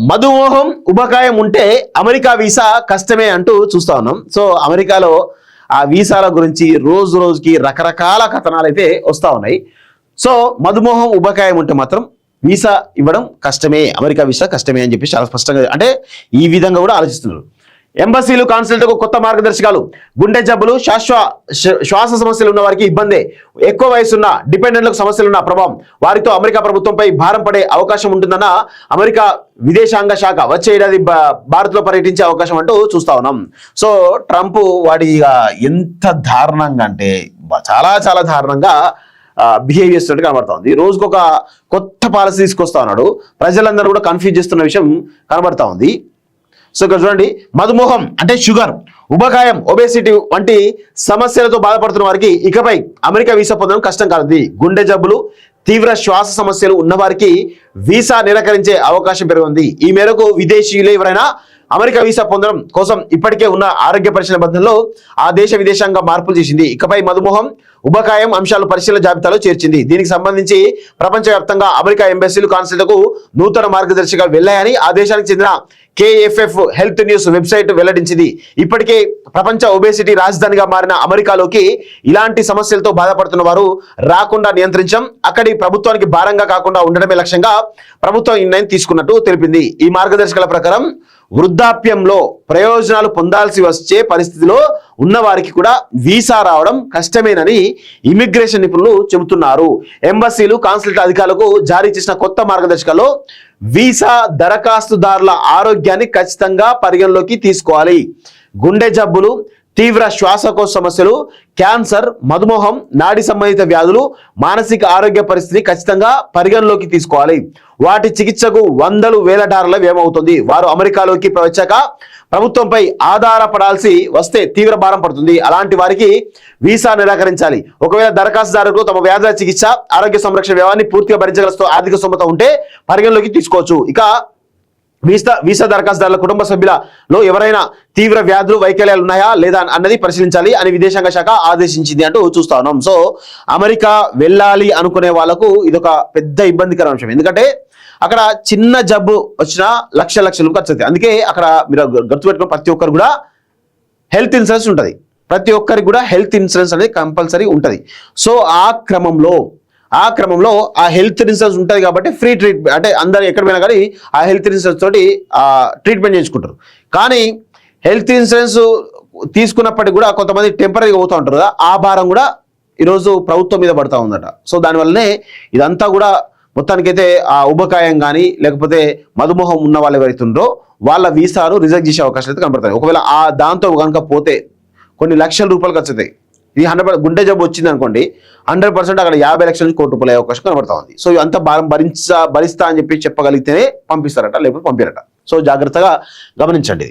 మధుమోహం ఉబకాయం ఉంటే America visa కష్టమే అంటూ చూస్తా ఉన్నాం. సో అమెరికాలో ఆ వీసాల గురించి రోజు రోజుకి రకరకాల కథనాలు అయితే వస్తూ ఉన్నాయి. సో మధుమోహం ఉబకాయం ఉంటే మాత్రం వీసా ఇవ్వడం కష్టమే, అమెరికా వీసా కష్టమే అని చెప్పి చాలా స్పష్టంగా అంటే ఈ విధంగా కూడా ఆలోచిస్తున్నారు. ఎంబసీలు కాన్సులేట్లకు కొత్త మార్గదర్శకాలు. గుండె జబ్బులు, శ్వాస సమస్యలు ఉన్న వారికి ఇబ్బందే. ఎక్కువ వయసున్న డిపెండెంట్లకు సమస్యలున్న ప్రభావం వారితో అమెరికా ప్రభుత్వంపై భారం పడే అవకాశం ఉంటుందన్న అమెరికా విదేశాంగ శాఖ వచ్చే ఏడాది భారత్లో పర్యటించే అవకాశం అంటూ చూస్తా ఉన్నాం. సో ట్రంప్ వాడి ఎంత దారుణంగా అంటే చాలా చాలా దారుణంగా బిహేవ్ చేస్తున్నట్టు కనబడతా ఉంది. రోజుకొక కొత్త పాలసీ తీసుకొస్తా ఉన్నాడు. ప్రజలందరూ కూడా కన్ఫ్యూజ్ చేస్తున్న విషయం కనబడతా ఉంది. సో ఇక్కడ చూడండి, మధుమోహం అంటే షుగర్, ఉబకాయం, ఒబేసిటీ వంటి సమస్యలతో బాధపడుతున్న వారికి ఇకపై అమెరికా వీసా పొందడం కష్టం కాదు. గుండె జబ్బులు, తీవ్ర శ్వాస సమస్యలు ఉన్నవారికి వీసా నిరాకరించే అవకాశం పెరిగింది. ఈ మేరకు విదేశీయులు ఎవరైనా అమెరికా వీసా పొందడం కోసం ఇప్పటికే ఉన్న ఆరోగ్య పరిశీలన నిబంధనలో ఆ దేశ విదేశాంగ మార్పులు చేసింది. ఇకపై మధుమోహం, ఉబకాయం అంశాలు పరిశీలన జాబితాలో చేర్చింది. దీనికి సంబంధించి ప్రపంచవ్యాప్తంగా అమెరికా ఎంబసీలు, కాన్సులేట్లకు నూతన మార్గదర్శకాలు వెళ్లాయని ఆ దేశానికి చెందిన KFF హెల్త్ న్యూస్ వెబ్సైట్ వెల్లడించింది. ఇప్పటికే ప్రపంచ ఒబేసిటీ రాజధానిగా మారిన అమెరికాలోకి ఇలాంటి సమస్యలతో బాధపడుతున్న వారు రాకుండా నియంత్రించడం, అక్కడి ప్రభుత్వానికి భారంగా కాకుండా ఉండడమే లక్ష్యంగా ప్రభుత్వం ఈ నిర్ణయం తీసుకున్నట్టు తెలిపింది. ఈ మార్గదర్శకాల ప్రకారం వృద్ధాప్యంలో ప్రయోజనాలు పొందాల్సి వచ్చే పరిస్థితిలో ఉన్న వారికి కూడా వీసా రావడం కష్టమేనని ఇమిగ్రేషన్ నిపుణులు చెబుతున్నారు. ఎంబసీలు, కాన్సులేట్ అధికారులకు జారీ చేసిన కొత్త మార్గదర్శకాల్లో వీసా దరఖాస్తుదారుల ఆరోగ్యాన్ని ఖచ్చితంగా పరిగణలోకి తీసుకోవాలి. గుండె జబ్బులు, తీవ్ర శ్వాసకోశ సమస్యలు, క్యాన్సర్, మధుమేహం, నాడి సంబంధిత వ్యాధులు, మానసిక ఆరోగ్య పరిస్థితిని ఖచ్చితంగా పరిగణలోకి తీసుకోవాలి. వాటి చికిత్సకు వందలు వేల డాలర్ల వ్యయమవుతుంది. వారు అమెరికాలోకి వచ్చాక ప్రభుత్వంపై ఆధారపడాల్సి వస్తే తీవ్ర భారం పడుతుంది. అలాంటి వారికి వీసా నిరాకరించాలి. ఒకవేళ దరఖాస్తుదారులకు తమ వ్యాధుల చికిత్స, ఆరోగ్య సంరక్షణ వ్యయాన్ని పూర్తిగా భరించగల ఆర్థిక స్తోమత ఉంటే పరిగణలోకి తీసుకోవచ్చు. ఇక వీసా దరఖాస్తుదారుల కుటుంబ సభ్యులలో ఎవరైనా తీవ్ర వ్యాధులు, వైకల్యాలు ఉన్నాయా లేదా అన్నది పరిశీలించాలి అని విదేశాంగ శాఖ ఆదేశించింది అంటూ చూస్తా ఉన్నాం. సో అమెరికా వెళ్ళాలి అనుకునే వాళ్ళకు ఇదొక పెద్ద ఇబ్బందికర అంశం. ఎందుకంటే అక్కడ చిన్న జబ్బు వచ్చినా లక్షలు ఖర్చు అవుతాయి. అందుకే అక్కడ మీరు గుర్తుపెట్టుకున్న ప్రతి ఒక్కరు కూడా హెల్త్ ఇన్సూరెన్స్ ఉంటుంది. ప్రతి ఒక్కరికి కూడా హెల్త్ ఇన్సూరెన్స్ అనేది కంపల్సరీ ఉంటుంది. సో ఆ క్రమంలో ఆ హెల్త్ ఇన్సూరెన్స్ ఉంటుంది కాబట్టి ఫ్రీ ట్రీట్మెంట్, అంటే అందరు ఎక్కడ పోయినా కానీ ఆ హెల్త్ ఇన్సూరెన్స్ తోటి ట్రీట్మెంట్ చేయించుకుంటారు. కానీ హెల్త్ ఇన్సూరెన్స్ తీసుకున్నప్పటికీ కూడా కొంతమంది టెంపరీగా పోతూ ఉంటారు కదా, ఆ భారం కూడా ఈరోజు ప్రభుత్వం మీద పడుతూ ఉందట. సో దానివల్లనే ఇదంతా కూడా మొత్తానికైతే ఆ ఉబకాయం కానీ లేకపోతే మధుమోహం ఉన్న వాళ్ళు ఎవరైతే ఉన్నారో వాళ్ళ వీసాను రిజెక్ట్ చేసే అవకాశాలు అయితే కనబడతాయి. ఒకవేళ ఆ దాంతో కనుక పోతే కొన్ని లక్షల రూపాయలు ఖర్చు అవుతాయి. ఇది 100% గుండె జబ్బు వచ్చింది అనుకోండి, 100% అక్కడ 50 లక్షల నుంచి ₹1 కోటి అయ్యే అవకాశం కనబడతా ఉంది. సో అంత భారం భరిస్తా అని చెప్పి చెప్పగలిగితేనే పంపిస్తారట, లేకపోతే పంపిరట. సో జాగ్రత్తగా గమనించండి.